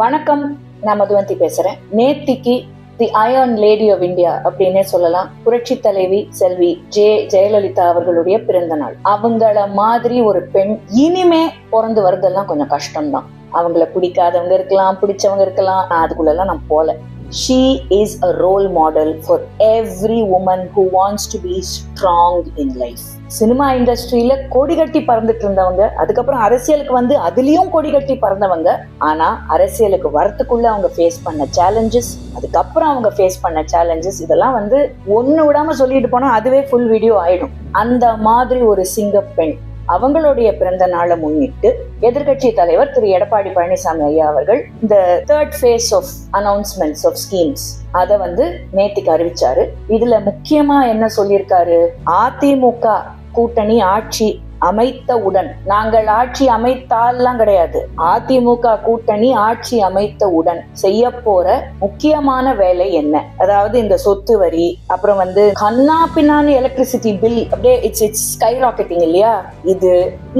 வணக்கம், நான் மதுவந்தி பேசுறேன். நேத்திக்கு தி அயர்ன் லேடி ஆஃப் இந்தியா அப்படின்னே சொல்லலாம், புரட்சி தலைவி செல்வி ஜெயலலிதா அவர்களுடைய பிறந்த நாள். அவங்கள மாதிரி ஒரு பெண் இனிமே பிறந்து வருதெல்லாம் கொஞ்சம் கஷ்டம்தான். அவங்கள பிடிக்காதவங்க இருக்கலாம், பிடிச்சவங்க இருக்கலாம், அதுக்குள்ளெல்லாம் நான் போல. She is a role model for every woman who wants to be strong in life. Cinema இண்டஸ்ட்ரியில கொடி கட்டி பறந்துட்டு இருந்தவங்க, அதுக்கப்புறம் அரசியலுக்கு வந்து அதுலயும் கொடி கட்டி பறந்தவங்க. ஆனா அரசியலுக்கு வரத்துக்குள்ள அவங்க ஃபேஸ் பண்ண சேலஞ்சஸ், அதுக்கப்புறம் அவங்க ஃபேஸ் பண்ண சேலஞ்சஸ், இதெல்லாம் வந்து ஒண்ணு விடாம சொல்லிட்டு போனா அதுவே ஃபுல் வீடியோ ஆயிடும். அந்த மாதிரி ஒரு சிங்கப்பெண் அவங்களுடைய பிறந்த நாளை முன்னிட்டு எதிர்கட்சி தலைவர் திரு எடப்பாடி பழனிசாமி ஐயா அவர்கள் இந்த 3rd phase of announcements of schemes அதை வந்து நேத்திக்கு அறிவிச்சாரு. இதுல முக்கியமா என்ன சொல்லியிருக்காரு, அதிமுக கூட்டணி ஆட்சி அமைத்தவுடன், நாங்கள் ஆட்சி அமைத்தால்லாம் கிடையாது, அதிமுக கூட்டணி ஆட்சி அமைத்தவுடன் செய்ய போற முக்கியமான வேலை என்ன, அதாவது இந்த சொத்து வரி, அப்புறம் வந்து கண்ணா பின்னான்னு எலக்ட்ரிசிட்டி பில் அப்படியே இட்ஸ் ஸ்கை ராக்கெட்டிங் இல்லையா, இது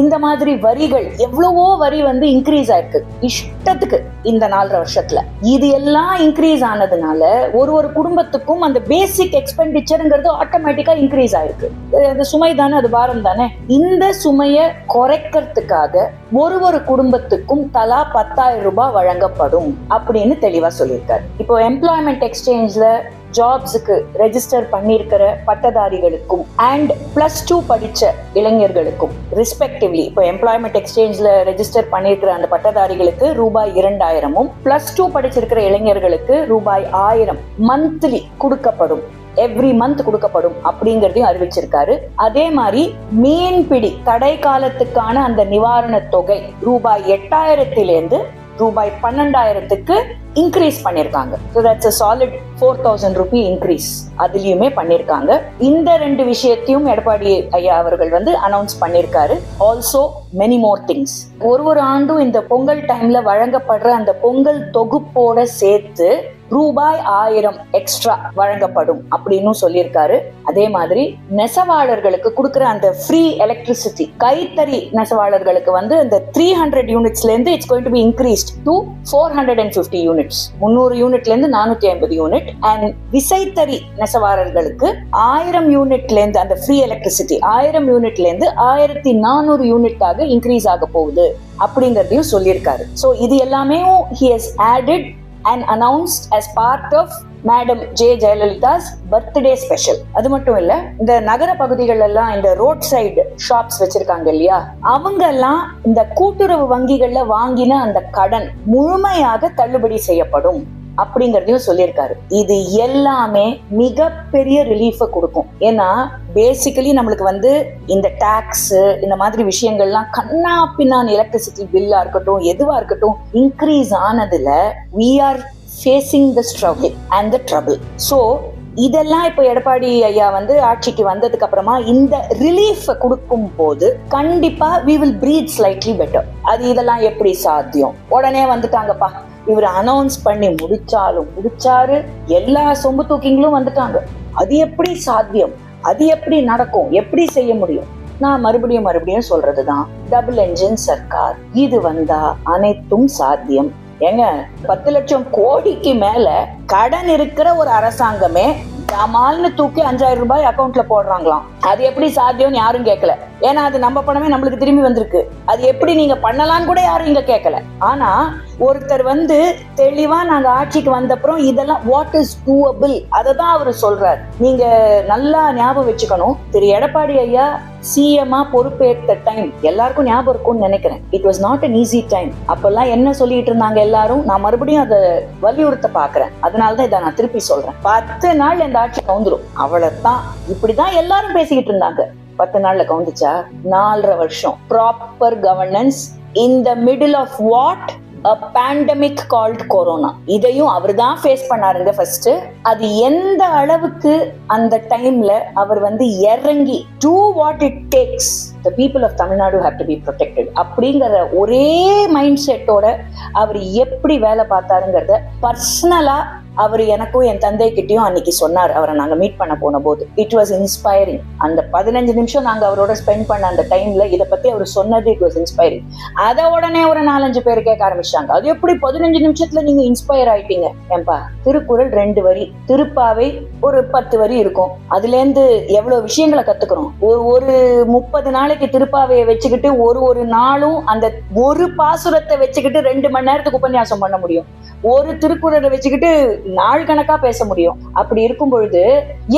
இந்த மாதிரி வரிகள் எவ்வளவோ வரி வந்து இன்க்ரீஸ் ஆயிருக்கு இஷ்டத்துக்கு இந்த 4.5 வருஷத்துல. இது எல்லாம் இன்க்ரீஸ் ஆனதுனால ஒரு குடும்பத்துக்கும் அந்த பேசிக் எக்ஸ்பெண்டிச்சர்ங்கிறது ஆட்டோமேட்டிக்கா இன்க்ரீஸ் ஆயிருக்கு. அது சுமை தானே, அது பாரம் தானே. இந்த சுமைய குறைக்கிறதுக்காக ஒரு குடும்பத்துக்கும் தலா 10,000 ரூபாய் வழங்கப்படும் அப்படின்னு தெளிவா சொல்லியிருக்காரு. இப்போ எம்ப்ளாய்மெண்ட் எக்ஸ்சேஞ்ச்ல ஜாப்ஸுக்கு ரெஜிஸ்டர் பண்ணியிருக்கிற பட்டதாரிகளுக்கும் அண்ட் +2 படிச்ச இளைஞர்களுக்கும் ரெஸ்பெக்டிவ்லி, இப்போ எம்ப்ளாய்மெண்ட் எக்ஸ்சேஞ்ச்ல ரெஜிஸ்டர் பண்ணியிருக்கிற அந்த பட்டதாரிகளுக்கு ரூபாய் 2,000, +2 படிச்சிருக்கிற இளைஞர்களுக்கு ரூபாய் 1,000 மந்த்லி கொடுக்கப்படும், எவ்ரி மந்த் கொடுக்கப்படும் அப்படிங்கறதையும் அறிவிச்சிருக்காரு. அதே மாதிரி மீன்பிடி தடை காலத்துக்கான அந்த நிவாரண தொகை ரூபாய் 8,000 ரூபாய் 12,000 இன்க்ரீஸ் பண்ணிருக்காங்க. So that's a solid 4,000 rupee increase அதுலயுமே பண்ணிருக்காங்க. இந்த 2 விஷயத்தையும் எடப்பாடி ஐயா அவர்கள் வந்து அனௌன்ஸ் பண்ணிருக்காரு. Also many more things. ஒரு ஆண்டும் இந்த பொங்கல் டைம்ல வழங்கப்படுற அந்த பொங்கல் தொகுப்போட சேர்த்து ரூபாய் 1,000 எக்ஸ்ட்ரா வழங்கப்படும் அப்படின்னு சொல்லியிருக்காரு. அதே மாதிரி நெசவாளர்களுக்கு கொடுக்குற அந்த ஃப்ரீ எலக்ட்ரிசிட்டி, கைத்தறி நெசவாளர்களுக்கு வந்து இந்த 300 யூனிட்ஸ்ல இருந்து it's going to be increased to 450 units, 300 யூனிட்ல இருந்து 450 யூனிட். அண்ட் விசைத்தறி நெசவாளர்களுக்கு 1000 யூனிட்ல இருந்து அந்த ஃப்ரீ எலக்ட்ரிசிட்டி 1000 யூனிட்ல இருந்து 1,400 யூனிட்டாக இன்க்ரீஸ் ஆக போகுது அப்படிங்கறதையும் சொல்லியிருக்காரு. ஸோ இது எல்லாமே he has added and announced as part of madam Jayalalithaa's birthday special. அது மட்டும் இல்ல, இந்த நகர பகுதிகள் எல்லாம் இந்த ரோட் சைடு ஷாப்ஸ் வச்சிருக்காங்க இல்லையா, அவங்க எல்லாம் இந்த கூட்டுறவு வங்கிகள்ல வாங்கின அந்த கடன் முழுமையாக தள்ளுபடி செய்யப்படும் அப்படிங்கறதையும் சொல்லியிருக்காரு. இது எல்லாமே மிகப்பெரிய ரிலீஃப கொடுக்கும். ஏன்னா பேசிக்கலி நம்மளுக்கு வந்து இந்த டாக்ஸ் இந்த மாதிரி விஷயங்கள்லாம் கண்ணா பின்னான் எலக்ட்ரிசிட்டி பில்லா இருக்கட்டும், எதுவா இருக்கட்டும், increase ஆனதுல we are facing the struggle and the trouble. So இதெல்லாம் இப்போ எடப்பாடி ஐயா வந்து ஆட்சிக்கு வந்ததுக்கு அப்புறமா இந்த ரிலீஃப் கொடுக்கும் போது கண்டிப்பா we will breathe slightly better. அது இதெல்லாம் எப்படி சாத்தியம்? உடனே வந்துட்டாங்கப்பா, இவர் அனௌன்ஸ் பண்ணி முடிச்சாரு, எல்லா சொம்பு தூக்கிங்களும் வந்துட்டாங்க. அது எப்படி சாத்தியம்? அது எப்படி நடக்கும்? எப்படி செய்ய முடியும்? நான் மறுபடியும் சொல்றதுதான், டபுள் என்ஜின் சர்க்கார் இது வந்தா அனைத்தும் சாத்தியம். ஏங்க 10 லட்சம் கோடிக்கு மேல கடன் இருக்கிற ஒரு அரசாங்கமே டமால்னு தூக்கி 5,000 ரூபாய் அக்கௌண்ட்ல போடுறாங்களாம். அது எப்படி சாத்தியம்னு யாரும் கேட்கல. ஏன்னா அது நம்ம பணமே நம்மளுக்கு திரும்பி வந்திருக்கு. அது எப்படி நீங்க பண்ணலான்னு கூட யாரும் இங்க கேட்கல. ஆனா ஒருத்தர் வந்து தெளிவா நாங்க ஆட்சிக்கு வந்தப்புறம் இதெல்லாம் வாட் இஸ் டூஅபிள் அததான் அவரு சொல்றாரு. நீங்க நல்லா ஞாபகம் வச்சுக்கணும், திரு எடப்பாடி ஐயா சிஎம்ஆ பொறுப்பேற்ற டைம் எல்லாருக்கும் ஞாபகம் இருக்கும்னு நினைக்கிறேன். It was not an easy time. அப்பெல்லாம் என்ன சொல்லிட்டு இருந்தாங்க எல்லாரும், நான் மறுபடியும் அதை வலியுறுத்த பாக்குறேன். அதனாலதான் இதை நான் திருப்பி சொல்றேன். 10 நாள் இந்த ஆட்சி கவுந்துரும், அவ்வளவுதான். இப்படிதான் எல்லாரும் பேசிக்கிட்டு இருந்தாங்க. 10 நாள்ல கவுந்துச்சா? 4.5 வருஷம் proper governance in the middle of what a pandemic called corona. இதையும் அவர் தான் ஃபேஸ் பண்ணாருங்க ஃபர்ஸ்ட். அது எந்த அளவுக்கு அந்த டைம்ல அவர் வந்து இறங்கி do what it takes, the people of Tamil Nadu have to be protected அப்படிங்கிற ஒரே மைண்ட் செட்டோட அவர் எப்படி வேலை பார்த்தாருங்கிறத பர்சனலா அவர் எனக்கும் என் தந்தை கிட்டயும் அன்னைக்கு சொன்னார். அவரை நாங்க மீட் பண்ண போன போது இட் வாஸ் இன்ஸ்பைரிங். அந்த 15 நிமிஷம் நாங்க அவரோட ஸ்பெண்ட் பண்ண அந்த டைம்ல இதை பத்தி அவர் சொன்னது இட் வாஸ் இன்ஸ்பைரிங். அதை உடனே ஒரு 4-5 பேர் கேட்க ஆரம்பிச்சாங்க, அது எப்படி 15 நிமிஷத்துல நீங்க இன்ஸ்பயர் ஆயிட்டீங்க? ஏன்பா, திருக்குறள் 2 வரி, திருப்பாவை ஒரு 10 வரி இருக்கும். அதுல இருந்து எவ்வளவு விஷயங்களை கத்துக்கிறோம். ஒரு 30 நாளைக்கு திருப்பாவையை வச்சுக்கிட்டு ஒரு நாளும் அந்த ஒரு பாசுரத்தை வச்சுக்கிட்டு 2 மணி நேரத்துக்கு உபன்யாசம் பண்ண முடியும். ஒரு திருக்குறளை வச்சுக்கிட்டு நாள் கணக்கா பேச முடியும். அப்படி இருக்கும் பொழுது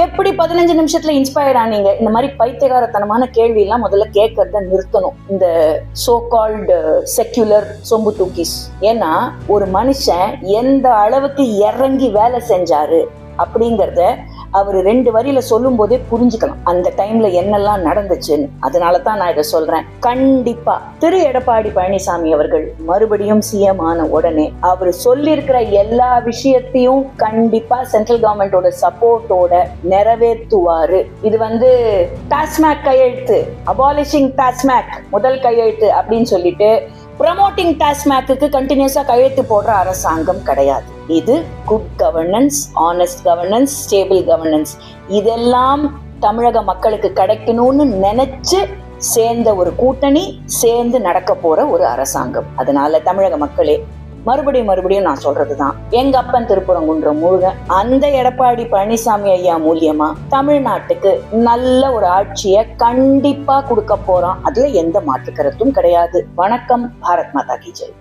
எப்படி 15 நிமிஷத்துல இன்ஸ்பயர் ஆனீங்க? இந்த மாதிரி பைத்தியகாரத்தனமான கேள்வி எல்லாம் முதல்ல கேட்கறத நிறுத்தணும், இந்த சோ கால்டு செக்யுலர் சொம்பு தூக்கிஸ். ஏன்னா ஒரு மனுஷன் எந்த அளவுக்கு இறங்கி வேலை செஞ்சாரு அப்படிங்கறத அவர் 2 வரியில சொல்லும் போதே புரிஞ்சுக்கலாம் அந்த டைம்ல என்னெல்லாம் நடந்துச்சுன்னு. அதனாலதான் நான் இதை சொல்றேன். கண்டிப்பா திரு எடப்பாடி பழனிசாமி அவர்கள் மறுபடியும் சிஎம் ஆன உடனே அவர் சொல்லியிருக்கிற எல்லா விஷயத்தையும் கண்டிப்பா சென்ட்ரல் கவர்மெண்டோட சப்போர்ட்டோட நிறைவேற்றுவாரு. இது டாஸ்மாக் கையெழுத்து, அபாலிஷிங் டாஸ்மாக் முதல் கையெழுத்து அப்படின்னு சொல்லிட்டு ப்ரமோட்டிங் டாஸ்மாக்கு கண்டினியூஸா கையெழுத்து போடுற அரசாங்கம் கிடையாது. இது good governance, honest governance, stable governance. இதெல்லாம் தமிழக மக்களுக்கு கிடைக்கணும்னு நினைச்சு சேர்ந்த ஒரு கூட்டணி, சேர்ந்து நடக்க போற ஒரு அரசாங்கம். அதனால தமிழக மக்களே, மறுபடியும் நான் சொல்றதுதான், எங்க அப்பன் திருப்பரங்குன்றம் முருகன் அந்த எடப்பாடி பழனிசாமி ஐயா மூலியமா தமிழ்நாட்டுக்கு நல்ல ஒரு ஆட்சியை கண்டிப்பா கொடுக்க போறான். அதுல எந்த மாற்று கருத்தும் கிடையாது. வணக்கம். பாரத் மாதா கி ஜெய்.